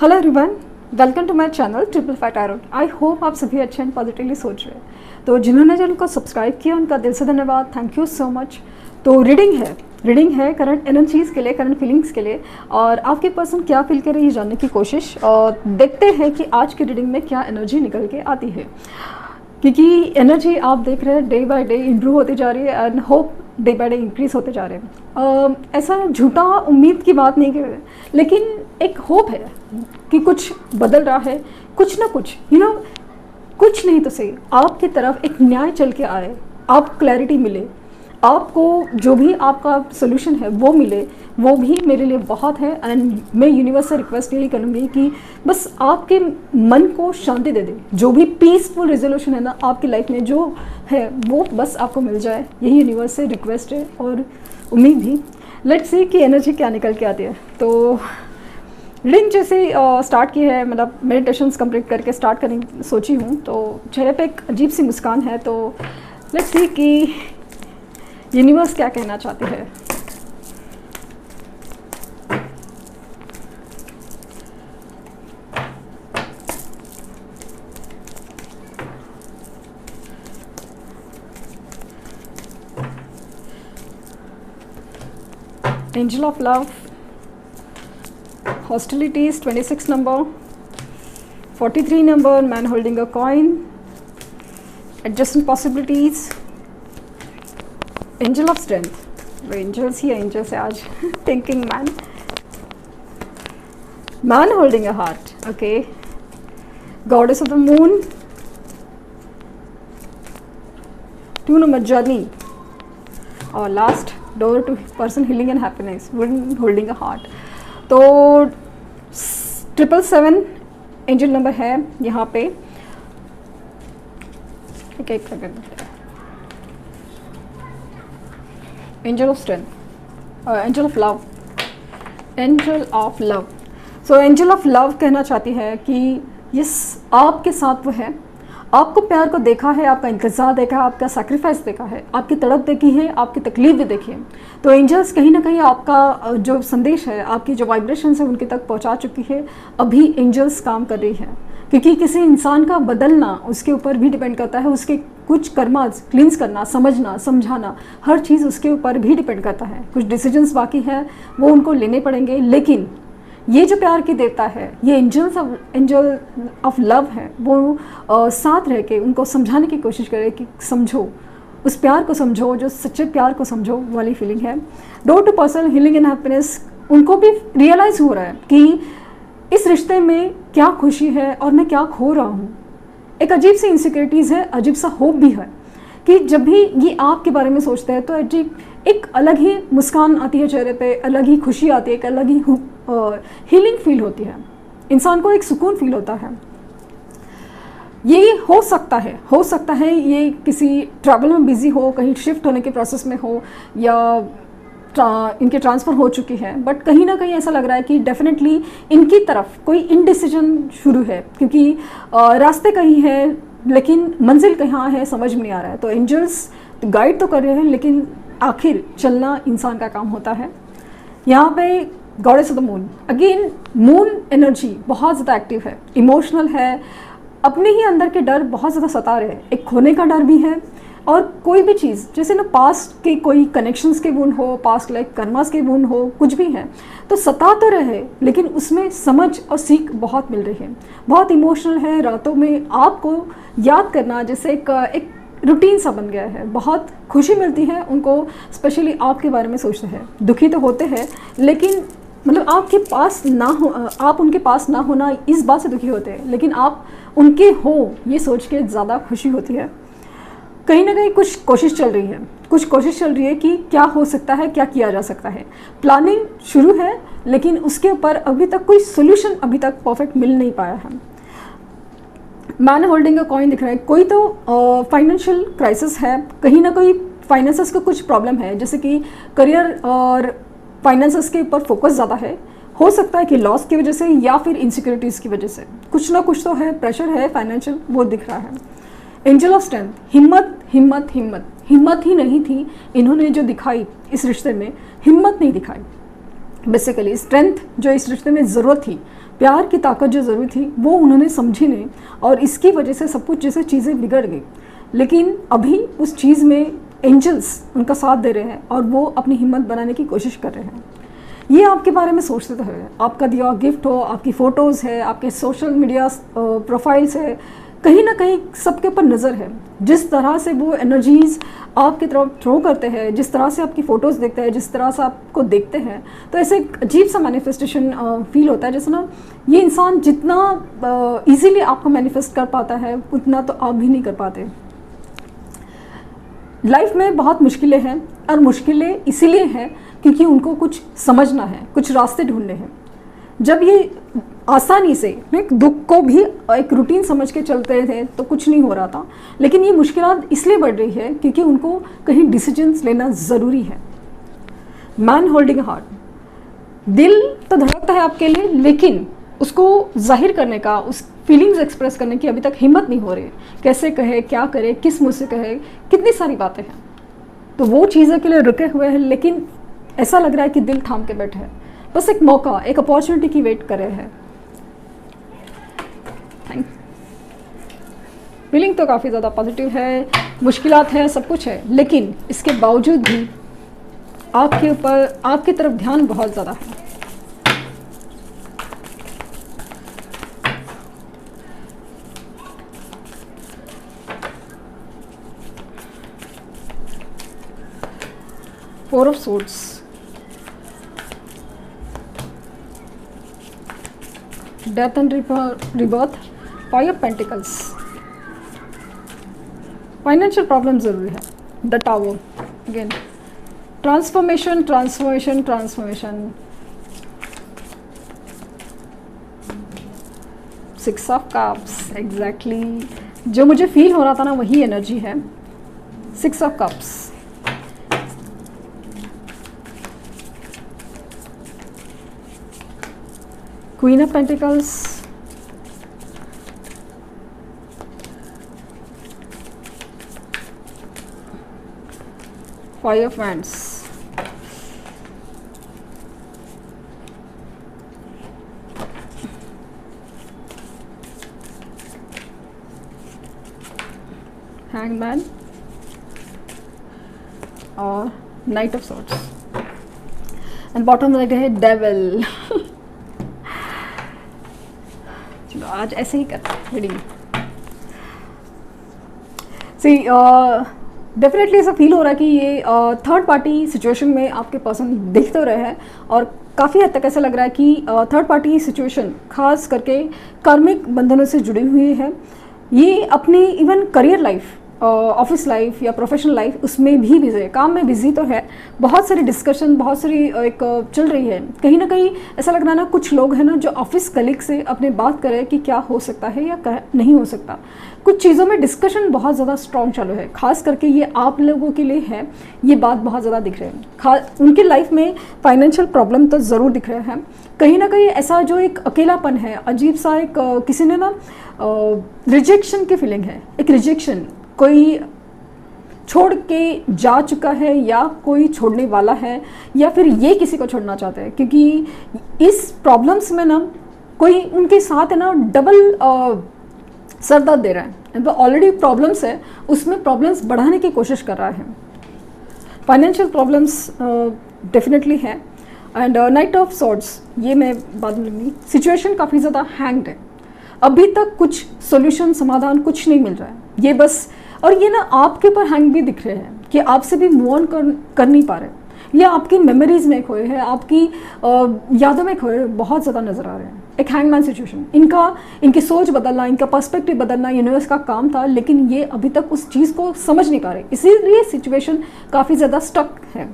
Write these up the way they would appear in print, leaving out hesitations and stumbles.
Hello everyone, welcome to my channel triple five tarot. I hope आप सभी अच्छे and positively सोच रहे हैं। तो जिन्होंने चैनल को सब्सक्राइब किया उनका दिल से धन्यवाद, थैंक यू सो मच। तो रीडिंग है करंट एनर्जीज़ के लिए, करंट फीलिंग्स के लिए, और आपके पर्सन क्या फील कर रही है जानने की कोशिश, और देखते हैं कि आज की रीडिंग में क्या एनर्जी निकल के आती है। क्योंकि एनर्जी आप देख रहे हैं डे बाय डे इम्प्रूव होती जा रही है and hope day by day increase होते जा रहे हैं। ऐसा झूठा उम्मीद की बात नहीं कर रहे, लेकिन एक होप है कि कुछ बदल रहा है, कुछ ना कुछ कुछ नहीं तो सही आपकी तरफ एक न्याय चल के आए, आप क्लैरिटी मिले, आपको जो भी आपका सोल्यूशन है वो मिले, वो भी मेरे लिए बहुत है। एंड मैं यूनिवर्स से रिक्वेस्ट यही करूँगी कि बस आपके मन को शांति दे दे, जो भी पीसफुल रेजोल्यूशन है ना आपकी लाइफ में जो है वो बस आपको मिल जाए, यही यूनिवर्स से रिक्वेस्ट है और उम्मीद भी। लेट्स सी कि एनर्जी क्या निकल के आती है। तो रीडिंग जैसे स्टार्ट की है, मतलब मेडिटेशंस कंप्लीट करके स्टार्ट करने सोची हूँ, तो चेहरे पे एक अजीब सी मुस्कान है। तो लेट्स सी कि यूनिवर्स क्या कहना चाहती है। Angel of love, hostilities 26 number, 43 number, man holding a coin, adjacent possibilities, angel of strength, angels he angels है आज, thinking man holding a heart, okay, goddess of the moon, 2 number journey, और last door to person healing and happiness, woman holding a heart। तो 777 angel number है यहाँ पे। एक second, angel of strength, angel of love, angel of love. So angel of love कहना चाहती है कि यस आपके साथ वो है, आपको प्यार को देखा है, आपका इंतज़ार देखा है, आपका सैक्रिफाइस देखा है, आपकी तड़प देखी है, आपकी तकलीफ भी देखी है। तो एंजल्स कहीं ना कहीं आपका जो संदेश है, आपकी जो वाइब्रेशंस है उनके तक पहुंचा चुकी है। अभी एंजल्स काम कर रही है, क्योंकि किसी इंसान का बदलना उसके ऊपर भी डिपेंड करता है, उसके कुछ कर्मा क्लींस करना, समझना, समझाना, हर चीज़ उसके ऊपर भी डिपेंड करता है। कुछ डिसीजंस बाकी है वो उनको लेने पड़ेंगे, लेकिन ये जो प्यार की देवता है, ये एंजल ऑफ लव है, वो साथ रह के उनको समझाने की कोशिश करे कि समझो, उस प्यार को समझो, जो सच्चे प्यार को समझो वाली फीलिंग है। Door to person healing and happiness, उनको भी रियलाइज़ हो रहा है कि इस रिश्ते में क्या खुशी है और मैं क्या खो रहा हूँ। एक अजीब सी इनसिक्योरिटीज़ है, अजीब सा होप भी है कि जब भी ये आपके बारे में सोचते हैं तो अजीब एक अलग ही मुस्कान आती है चेहरे पे, अलग ही खुशी आती है, एक अलग ही हीलिंग फील होती है, इंसान को एक सुकून फील होता है। ये हो सकता है ये किसी ट्रैवल में बिजी हो, कहीं शिफ्ट होने के प्रोसेस में हो, या इनके ट्रांसफ़र हो चुकी है, बट कहीं ना कहीं ऐसा लग रहा है कि डेफिनेटली इनकी तरफ कोई इनडिसीजन शुरू है, क्योंकि रास्ते कहीं है लेकिन मंजिल कहाँ है समझ में नहीं आ रहा है। तो एंजल्स गाइड तो कर रहे हैं, लेकिन आखिर चलना इंसान का काम होता है। यहाँ पे goddess of the moon, again moon energy बहुत ज़्यादा एक्टिव है, इमोशनल है, अपने ही अंदर के डर बहुत ज़्यादा सता रहे हैं, एक खोने का डर भी है, और कोई भी चीज़ जैसे ना पास्ट के कोई कनेक्शंस के वुन हो, पास्ट लाइक कर्मास के वुन हो, कुछ भी है तो सता तो रहे, लेकिन उसमें समझ और सीख बहुत मिल रही है। बहुत इमोशनल है, रातों में आपको याद करना जैसे एक रूटीन सा बन गया है, बहुत खुशी मिलती है उनको, स्पेशली आपके बारे में सोचते हैं। दुखी तो होते हैं, लेकिन मतलब आपके पास ना हो, आप उनके पास ना होना इस बात से दुखी होते हैं, लेकिन आप उनके हो ये सोच के ज़्यादा खुशी होती है। कहीं ना कहीं कुछ कोशिश चल रही है कि क्या हो सकता है, क्या किया जा सकता है। प्लानिंग शुरू है, लेकिन उसके ऊपर अभी तक कोई सोल्यूशन अभी तक परफेक्ट मिल नहीं पाया है। मैन होल्डिंग अ कॉइन दिख रहा है, कोई तो फाइनेंशियल क्राइसिस है, कहीं ना कहीं फाइनेंसेस का कुछ प्रॉब्लम है, जैसे कि करियर और फाइनेंसेस के ऊपर फोकस ज़्यादा है। हो सकता है कि लॉस की वजह से या फिर इनसिक्योरिटीज़ की वजह से कुछ ना कुछ तो है, प्रेशर है फाइनेंशियल, वो दिख रहा है। एंजल ऑफ स्ट्रेंथ, हिम्मत ही नहीं थी इन्होंने जो दिखाई इस रिश्ते में, हिम्मत नहीं दिखाई। बेसिकली स्ट्रेंथ जो इस रिश्ते में ज़रूरत थी प्यार की ताकत जो ज़रूरी थी वो उन्होंने समझी नहीं, और इसकी वजह से सब कुछ जैसे चीज़ें बिगड़ गई। लेकिन अभी उस चीज़ में एंजल्स उनका साथ दे रहे हैं और वो अपनी हिम्मत बनाने की कोशिश कर रहे हैं। ये आपके बारे में सोचते तो है, आपका दिया गिफ्ट हो, आपकी फ़ोटोज़ है, आपके सोशल मीडिया प्रोफाइल्स है, कहीं ना कहीं सबके ऊपर नज़र है। जिस तरह से वो एनर्जीज़ आपकी तरफ थ्रो करते हैं, जिस तरह से आपकी फ़ोटोज़ देखते हैं, जिस तरह से आपको देखते हैं, तो ऐसे एक अजीब सा मैनिफेस्टेशन फील होता है, जैसे ना ये इंसान जितना इजीली आपको मैनिफेस्ट कर पाता है उतना तो आप भी नहीं कर पाते। लाइफ में बहुत मुश्किलें हैं, और मुश्किलें इसीलिए हैं क्योंकि उनको कुछ समझना है, कुछ रास्ते ढूंढने हैं। जब ये आसानी से एक दुख को भी एक रूटीन समझ के चलते थे तो कुछ नहीं हो रहा था, लेकिन ये मुश्किलात इसलिए बढ़ रही है क्योंकि उनको कहीं डिसीजंस लेना ज़रूरी है। मैन होल्डिंग हार्ट, दिल तो धड़कता है आपके लिए, लेकिन उसको जाहिर करने का, उस फीलिंग्स एक्सप्रेस करने की अभी तक हिम्मत नहीं हो रही। कैसे कहे, क्या करे, किस मुँह से कहे, कितनी सारी बातें हैं। तो वो चीज़ों के लिए रुके हुए हैं, लेकिन ऐसा लग रहा है कि दिल थाम के बैठे हैं, बस एक मौका, एक अपॉर्चुनिटी की वेट कर रहे हैं। फीलिंग तो काफ़ी ज़्यादा पॉजिटिव है, मुश्किलात है, सब कुछ है, लेकिन इसके बावजूद भी आपके ऊपर, आपकी तरफ ध्यान बहुत ज़्यादा है। Four of swords, death and rebirth, five of pentacles. Financial problem ज़रूरी है, the tower again, transformation transformation transformation, six of cups, exactly जो मुझे फील हो रहा था ना वही एनर्जी है। Six of cups, queen of pentacles, five of wands, hangman और knight of swords, and bottom में है डेविल। चलो आज ऐसे ही करते हैं रीडिंग। सी डेफिनेटली ऐसा फील हो रहा है कि ये थर्ड पार्टी सिचुएशन में आपके पर्सन दिख तो रहे हैं, और काफ़ी हद तक ऐसा लग रहा है कि थर्ड पार्टी सिचुएशन खास करके कार्मिक बंधनों से जुड़ी हुई है। ये अपनी even career life, office life या प्रोफेशनल लाइफ, उसमें भी बिजी है, काम में बिजी तो है, बहुत सारी डिस्कशन, बहुत सारी एक चल रही है। कहीं ना कहीं ऐसा लग रहा है ना, कुछ लोग हैं ना जो ऑफिस कलीग से अपने बात कर रहे हैं कि क्या हो सकता है या नहीं हो सकता। कुछ चीज़ों में डिस्कशन बहुत ज़्यादा स्ट्रॉन्ग चालू है, खास करके ये आप लोगों के लिए है, ये बात बहुत ज़्यादा दिख रही है। उनके लाइफ में फाइनेंशियल प्रॉब्लम तो ज़रूर दिख रहे हैं, कहीं ना कहीं ऐसा जो एक अकेलापन है, अजीब सा एक किसी ने ना रिजेक्शन की फीलिंग है, एक रिजेक्शन, कोई छोड़ के जा चुका है या कोई छोड़ने वाला है, या फिर ये किसी को छोड़ना चाहते हैं, क्योंकि इस प्रॉब्लम्स में ना कोई उनके साथ है ना डबल सर दर्द दे रहा है। तो ऑलरेडी प्रॉब्लम्स है, उसमें प्रॉब्लम्स बढ़ाने की कोशिश कर रहा है। फाइनेंशियल प्रॉब्लम्स डेफिनेटली है, एंड नाइट ऑफ सॉर्ड्स, ये मैं बाद में लूँगी। सिचुएशन काफ़ी ज़्यादा हैंग्ड है, अभी तक कुछ सॉल्यूशन, समाधान कुछ नहीं मिल रहा है, ये बस। और ये ना आपके ऊपर हैंग भी दिख रहे हैं कि आपसे भी मूव ऑन कर नहीं पा रहे, या आपकी मेमोरीज में खोए हैं, आपकी यादों में खोए, बहुत ज़्यादा नज़र आ रहे हैं। एक हैंगमैन सिचुएशन, इनकी सोच बदलना, इनका पर्सपेक्टिव बदलना यूनिवर्स का काम था, लेकिन ये अभी तक उस चीज़ को समझ नहीं पा रहे, इसीलिए सिचुएशन काफ़ी ज़्यादा स्टक है।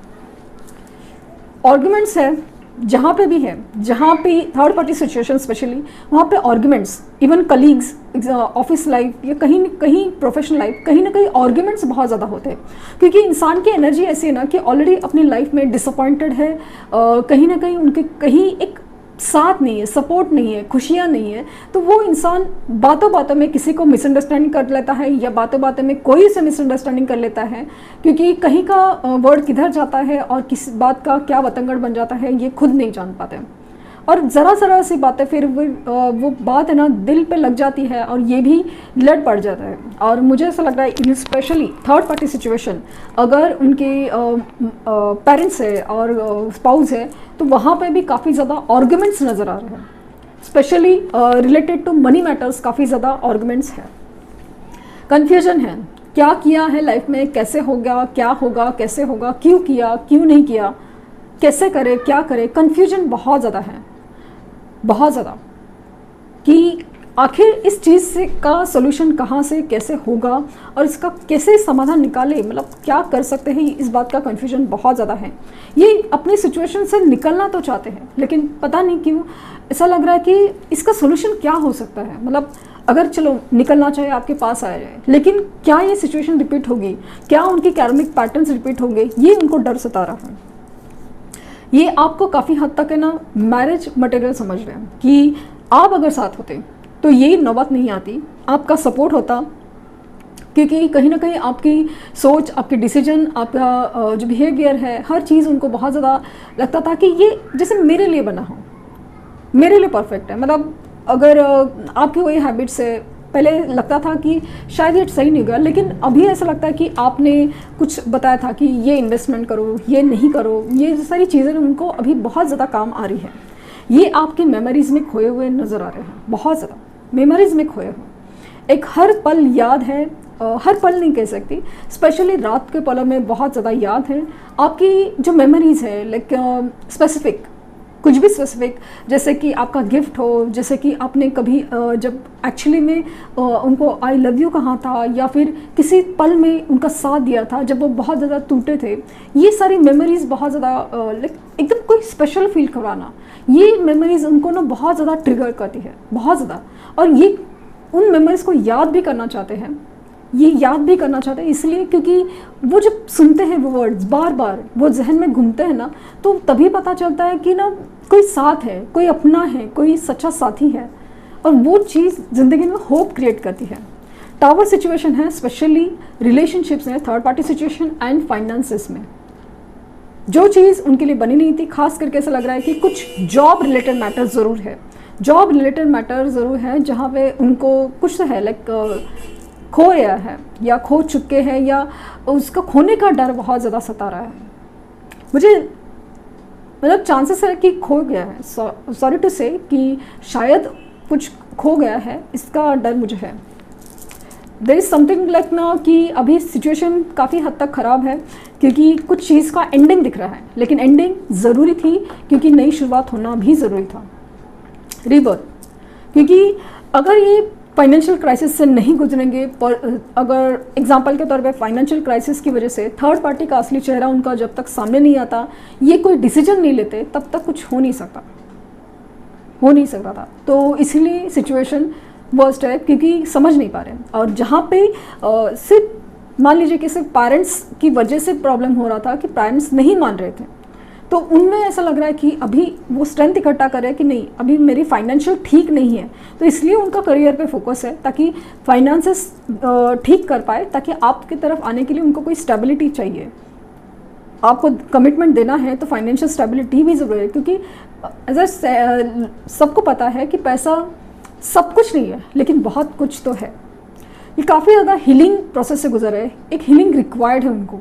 आर्ग्यूमेंट्स है जहाँ पे भी है, जहाँ पे थर्ड पार्टी सिचुएशन स्पेशली, वहाँ पे arguments, even colleagues, office life या कहीं न कहीं प्रोफेशनल लाइफ, कहीं ना कहीं आर्ग्यूमेंट्स बहुत ज़्यादा होते हैं, क्योंकि इंसान की एनर्जी ऐसी है ना कि ऑलरेडी अपनी लाइफ में डिसअपॉइंटेड है, कहीं ना कहीं उनके कहीं एक साथ नहीं है, सपोर्ट नहीं है, खुशियाँ नहीं है, तो वो इंसान बातों बातों में किसी को मिसअंडरस्टैंडिंग कर लेता है, या बातों बातों में कोई से मिसअंडरस्टैंडिंग कर लेता है, क्योंकि कहीं का वर्ड किधर जाता है और किस बात का क्या बतंगड़ बन जाता है ये खुद नहीं जान पाते। और ज़रा सी बातें फिर वो बात है ना दिल पे लग जाती है और ये भी लड़ पड़ जाता है। और मुझे ऐसा लग रहा है इन स्पेशली थर्ड पार्टी सिचुएशन, अगर उनके पेरेंट्स है और स्पाउस है तो वहाँ पे भी काफ़ी ज़्यादा आर्गुमेंट्स नज़र आ रहे हैं, specially related to money matters काफ़ी ज़्यादा आर्गुमेंट्स है। कन्फ्यूजन है, क्या किया है लाइफ में, कैसे होगा, क्या होगा, कैसे होगा, क्यों किया, क्यों नहीं किया, कैसे करे, क्या करे, कन्फ्यूजन बहुत ज़्यादा है, बहुत ज़्यादा, कि आखिर इस चीज़ से का सोल्यूशन कहाँ से कैसे होगा और इसका कैसे समाधान निकाले, मतलब क्या कर सकते हैं, इस बात का कन्फ्यूजन बहुत ज़्यादा है। ये अपनी सिचुएशन से निकलना तो चाहते हैं लेकिन पता नहीं क्यों ऐसा लग रहा है कि इसका सोल्यूशन क्या हो सकता है। मतलब अगर चलो निकलना चाहे आपके पास आ जाए, लेकिन क्या ये सिचुएशन रिपीट होगी, क्या उनके कार्मिक पैटर्न्स रिपीट होंगे, ये उनको डर सता रहा है। ये आपको काफ़ी हद तक है ना मैरिज मटेरियल समझ रहे हैं कि आप अगर साथ होते तो ये नौबत नहीं आती, आपका सपोर्ट होता, क्योंकि कहीं ना कहीं आपकी सोच, आपके डिसीजन, आपका जो बिहेवियर है, हर चीज़ उनको बहुत ज़्यादा लगता था कि ये जैसे मेरे लिए बना हो, मेरे लिए परफेक्ट है। मतलब अगर आपकी कोई हैबिट्स है, पहले लगता था कि शायद ये सही नहीं होगा, लेकिन अभी ऐसा लगता है कि आपने कुछ बताया था कि ये इन्वेस्टमेंट करो, ये नहीं करो, ये सारी चीज़ें उनको अभी बहुत ज़्यादा काम आ रही है। ये आपकी मेमोरीज़ में खोए हुए नज़र आ रहे हैं, बहुत ज़्यादा मेमोरीज़ में खोए हुए। एक हर पल याद है, हर पल नहीं कह सकती, स्पेशली रात के पलों में बहुत ज़्यादा याद है आपकी जो मेमोरीज़ है, लाइक स्पेसिफिक, कुछ भी स्पेसिफिक, जैसे कि आपका गिफ्ट हो, जैसे कि आपने कभी जब एक्चुअली में उनको आई लव यू कहा था, या फिर किसी पल में उनका साथ दिया था जब वो बहुत ज़्यादा टूटे थे। ये सारी मेमोरीज़ बहुत ज़्यादा लाइक एकदम कोई स्पेशल फील करवाना, ये मेमोरीज़ उनको ना बहुत ज़्यादा ट्रिगर करती है, बहुत ज़्यादा। और ये उन मेमोरीज़ को याद भी करना चाहते हैं, ये याद भी करना चाहते हैं इसलिए क्योंकि वो जब सुनते हैं वो वर्ड्स बार बार वो जहन में घूमते हैं ना, तो तभी पता चलता है कि ना कोई साथ है, कोई अपना है, कोई सच्चा साथी है, और वो चीज़ ज़िंदगी में होप क्रिएट करती है। टावर सिचुएशन है, स्पेशली रिलेशनशिप्स में, third party situation and finances में जो चीज़ उनके लिए बनी नहीं थी। खास करके ऐसा लग रहा है कि कुछ जॉब रिलेटेड मैटर ज़रूर है, जॉब रिलेटेड मैटर ज़रूर है, जहाँ पे उनको कुछ तो है लाइक खो गया है या खो चुके हैं, या उसका खोने का डर बहुत ज़्यादा सता रहा है। मुझे मतलब चांसेस है कि खो गया है, सॉरी टू से कि शायद कुछ खो गया है, इसका डर मुझे है। देयर इज़ समथिंग लाइक ना कि अभी सिचुएशन काफ़ी हद तक ख़राब है क्योंकि कुछ चीज़ का एंडिंग दिख रहा है, लेकिन एंडिंग ज़रूरी थी क्योंकि नई शुरुआत होना भी ज़रूरी था। रिबर्थ, क्योंकि अगर ये फाइनेंशियल क्राइसिस से नहीं गुजरेंगे, पर अगर एग्जांपल के तौर पे फाइनेंशियल क्राइसिस की वजह से थर्ड पार्टी का असली चेहरा उनका जब तक सामने नहीं आता, ये कोई डिसीजन नहीं लेते, तब तक कुछ हो नहीं सकता था। तो इसीलिए सिचुएशन वर्स्ट है क्योंकि समझ नहीं पा रहे हैं। और जहाँ पे सिर्फ मान लीजिए कि सिर्फ पेरेंट्स की वजह से प्रॉब्लम हो रहा था कि पेरेंट्स नहीं मान रहे थे, तो उनमें ऐसा लग रहा है कि अभी वो स्ट्रेंथ इकट्ठा कर रहे हैं कि नहीं, अभी मेरी फाइनेंशियल ठीक नहीं है, तो इसलिए उनका करियर पे फोकस है ताकि फाइनेंसेस ठीक कर पाए, ताकि आपकी तरफ आने के लिए उनको कोई स्टेबिलिटी चाहिए। आपको कमिटमेंट देना है तो फाइनेंशियल स्टेबिलिटी भी ज़रूरी है, क्योंकि सबको पता है कि पैसा सब कुछ नहीं है लेकिन बहुत कुछ तो है। ये काफ़ी ज़्यादा हीलिंग प्रोसेस से गुजर रहे हैं, एक हीलिंग रिक्वायर्ड है उनको।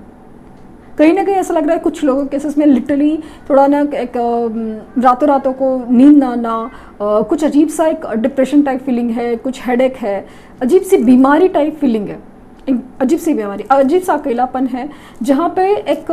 कहीं ना कहीं ऐसा लग रहा है कुछ लोगों के केसेस में लिटरली थोड़ा ना एक रातों रातों को नींद ना आना, कुछ अजीब सा एक डिप्रेशन टाइप फीलिंग है, कुछ हेडेक है, अजीब सी बीमारी टाइप फीलिंग है, एक अजीब सी बीमारी, अजीब सा अकेलापन है, जहाँ पे एक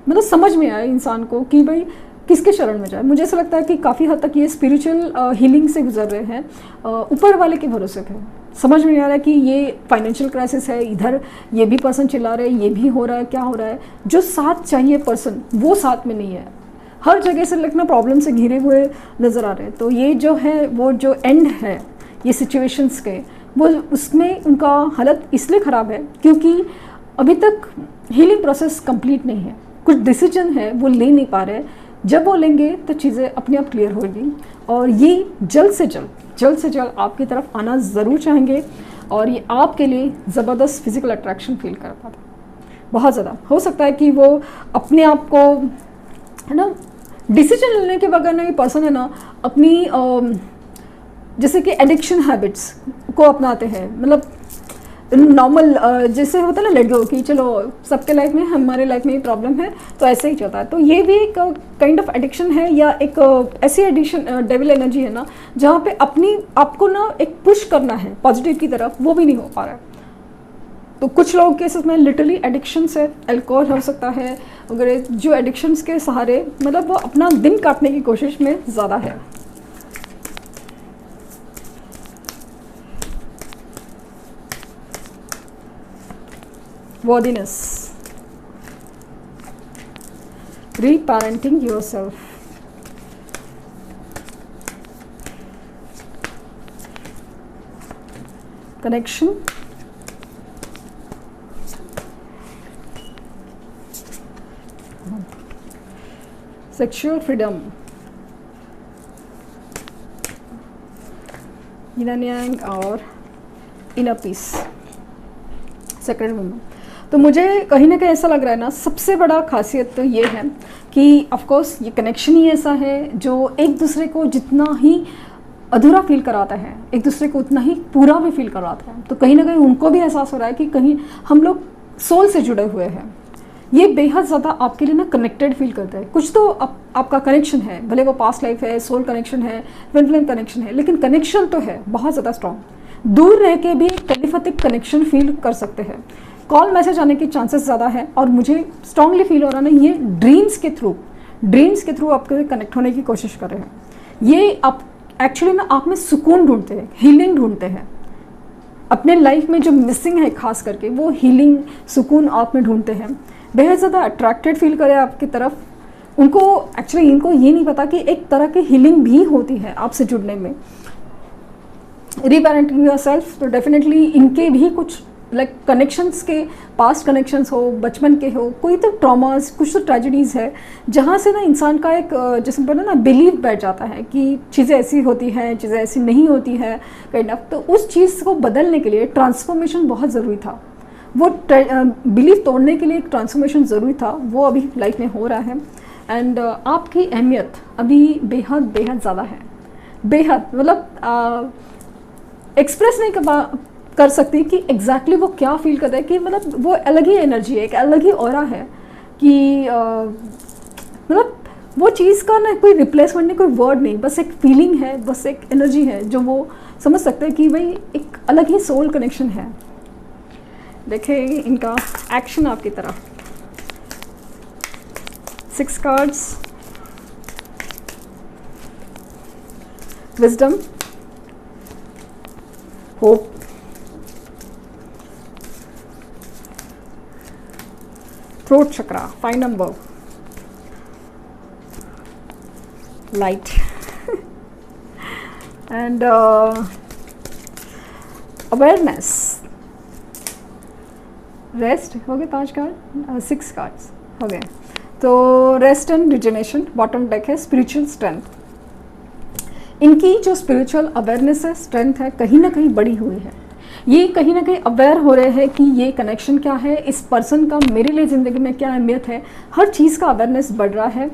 मतलब समझ में आए इंसान को कि भाई किसके शरण में जाए। मुझे ऐसा लगता है कि काफ़ी हद तक ये स्पिरिचुअल हीलिंग से गुजर रहे हैं, ऊपर वाले के भरोसे पे। समझ में नहीं आ रहा है कि ये फाइनेंशियल क्राइसिस है, इधर ये भी पर्सन चिल्ला रहे हैं, ये भी हो रहा है, क्या हो रहा है। जो साथ चाहिए पर्सन वो साथ में नहीं है, हर जगह से लगना प्रॉब्लम से घिरे हुए नज़र आ रहे हैं। तो ये जो है वो जो एंड है ये सिचुएशंस के, वो उसमें उनका हालत इसलिए ख़राब है क्योंकि अभी तक हीलिंग प्रोसेस कंप्लीट नहीं है, कुछ डिसीजन है वो ले नहीं पा रहे। जब वो लेंगे तो चीज़ें अपने आप क्लियर होगी, और ये जल्द से जल्द आपकी तरफ आना ज़रूर चाहेंगे, और ये आपके लिए ज़बरदस्त फिजिकल अट्रैक्शन फील कर पाता, बहुत ज़्यादा। हो सकता है कि वो अपने आप को है ना डिसीजन लेने के बगैर ना ये पर्सन है ना अपनी जैसे कि एडिक्शन हैबिट्स को अपनाते हैं, मतलब नॉर्मल जैसे होता है ना लेट गो कि चलो सबके लाइफ में, हमारे लाइफ में ये प्रॉब्लम है तो ऐसे ही चलता है। तो ये भी एक काइंड ऑफ एडिक्शन है या एक ऐसी एडिक्शन डेविल एनर्जी है ना जहाँ पे अपनी आपको ना एक पुश करना है पॉजिटिव की तरफ, वो भी नहीं हो पा रहा है। तो कुछ लोग केसेस में लिटरली एडिक्शन से अल्कोहल हो सकता है, अगर जो एडिक्शंस के सहारे मतलब वो अपना दिन काटने की कोशिश में ज़्यादा है। worthiness, reparenting yourself, connection, sexual freedom, yin and yang और inner peace, sacred woman। तो मुझे कहीं ना कहीं ऐसा लग रहा है ना, सबसे बड़ा खासियत तो ये है कि ऑफ कोर्स ये कनेक्शन ही ऐसा है जो एक दूसरे को जितना ही अधूरा फील कराता है, एक दूसरे को उतना ही पूरा भी फील कराता है। तो कहीं ना कहीं उनको भी एहसास हो रहा है कि कहीं हम लोग सोल से जुड़े हुए हैं। ये बेहद ज़्यादा आपके लिए ना कनेक्टेड फील करता है। कुछ तो आपका कनेक्शन है, भले वो पास्ट लाइफ है, सोल कनेक्शन है, ट्विन फ्लेम कनेक्शन है, लेकिन कनेक्शन तो है बहुत ज़्यादा स्ट्रॉन्ग। दूर रह के भी टेलीपैथिक कनेक्शन फील कर सकते हैं, कॉल मैसेज आने के चांसेस ज़्यादा है। और मुझे स्ट्रांगली फील हो रहा है ना, ये ड्रीम्स के थ्रू आपके कनेक्ट होने की कोशिश कर रहे हैं। ये आप एक्चुअली ना आप में सुकून ढूंढते हैं, हीलिंग ढूंढते हैं। अपने लाइफ में जो मिसिंग है खास करके वो हीलिंग सुकून आप में ढूंढते हैं। बेहद ज़्यादा अट्रैक्टेड फील करें आपकी तरफ। उनको एक्चुअली इनको ये नहीं पता कि एक तरह की हीलिंग भी होती है आपसे जुड़ने में। रीपेरेंटिंग योरसेल्फ, तो डेफिनेटली इनके भी कुछ लाइक कनेक्शंस के पास्ट कनेक्शंस हो, बचपन के हो, कोई तो ट्रॉमास, कुछ तो ट्रेजेडीज़ है जहाँ से ना इंसान का एक जैसे बोला ना बिलीव बैठ जाता है कि चीज़ें ऐसी होती हैं, चीज़ें ऐसी नहीं होती है काइंड ऑफ। तो उस चीज़ को बदलने के लिए ट्रांसफॉर्मेशन बहुत ज़रूरी था। वो बिलीव तोड़ने के लिए एक ट्रांसफॉर्मेशन ज़रूरी था, वो अभी लाइफ में हो रहा है। एंड आपकी अहमियत अभी बेहद बेहद ज़्यादा है, बेहद मतलब एक्सप्रेस नहीं कर सकती कि एग्जैक्टली वो क्या फील कर रहा है, कि मतलब वो अलग ही एनर्जी है, एक अलग ही ऑरा है कि मतलब वो चीज़ का ना कोई रिप्लेसमेंट नहीं, कोई वर्ड नहीं, बस एक फीलिंग है, बस एक एनर्जी है जो वो समझ सकते हैं कि भाई एक अलग ही सोल कनेक्शन है। देखें इनका एक्शन आपकी तरफ। 6 cards, wisdom, hope, throat chakra, 5 number, light and awareness, rest हो गए 5 कार्ड, 6 कार्ड्स हो गए। तो रेस्ट एंड रिजनेशन, बॉटम डेक है स्पिरिचुअल स्ट्रेंथ। इनकी जो स्पिरिचुअल अवेयरनेस है, स्ट्रेंथ है, कहीं ना कहीं बढ़ी हुई है। ये कहीं ना कहीं अवेयर हो रहे हैं कि ये कनेक्शन क्या है, इस पर्सन का मेरे लिए ज़िंदगी में क्या अहमियत है, हर चीज़ का अवेयरनेस बढ़ रहा है।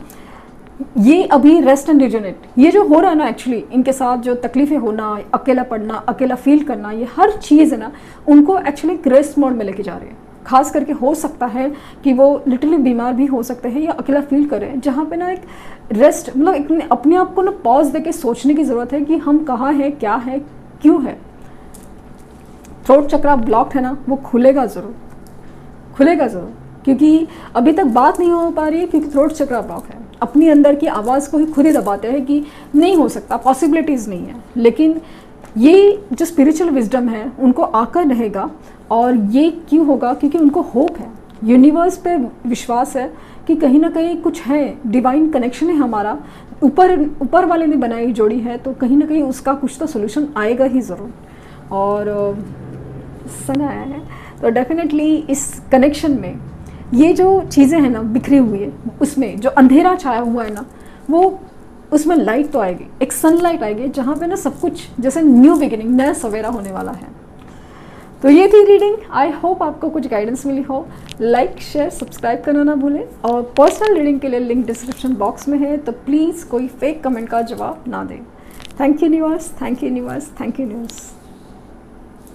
ये अभी रेस्ट एंड रिजनेट, ये जो हो रहा है ना एक्चुअली इनके साथ, जो तकलीफ़ें होना, अकेला पड़ना, अकेला फील करना, ये हर चीज़ है ना उनको एक्चुअली एक रेस्ट मोड में लेके जा रहे हैं। खास करके हो सकता है कि वो लिटरली बीमार भी हो सकते हैं या अकेला फील करें, जहाँ पे ना एक रेस्ट मतलब अपने आप को ना पॉज देके सोचने की ज़रूरत है कि हम कहाँ हैं, क्या है, क्यों है। थ्रोट चक्रा ब्लॉक्ड है ना, वो खुलेगा ज़रूर, खुलेगा ज़रूर, क्योंकि अभी तक बात नहीं हो पा रही है क्योंकि थ्रोट चक्रा ब्लॉक है। अपनी अंदर की आवाज़ को ही खुद ही दबाते हैं कि नहीं हो सकता, पॉसिबिलिटीज़ नहीं है। लेकिन ये जो स्पिरिचुअल विजडम है उनको आकर रहेगा। और ये क्यों होगा? क्योंकि उनको होप है, यूनिवर्स पे विश्वास है कि कहीं ना कहीं कुछ है, डिवाइन कनेक्शन है हमारा, ऊपर वाले ने बनाई जोड़ी है, तो कहीं ना कहीं उसका कुछ तो सोल्यूशन आएगा ही ज़रूर। और सन आया है तो डेफिनेटली इस कनेक्शन में ये जो चीज़ें हैं ना बिखरी हुई है, उसमें जो अंधेरा छाया हुआ है ना, वो उसमें लाइट तो आएगी, एक सनलाइट आएगी जहाँ पे ना सब कुछ जैसे न्यू बिगिनिंग, नया सवेरा होने वाला है। तो ये थी रीडिंग। आई होप आपको कुछ गाइडेंस मिली हो। लाइक शेयर सब्सक्राइब करना ना भूलें, और पर्सनल रीडिंग के लिए लिंक डिस्क्रिप्शन बॉक्स में है, तो प्लीज़ कोई फेक कमेंट का जवाब ना दें। Thank you universe, thank you universe, thank you universe.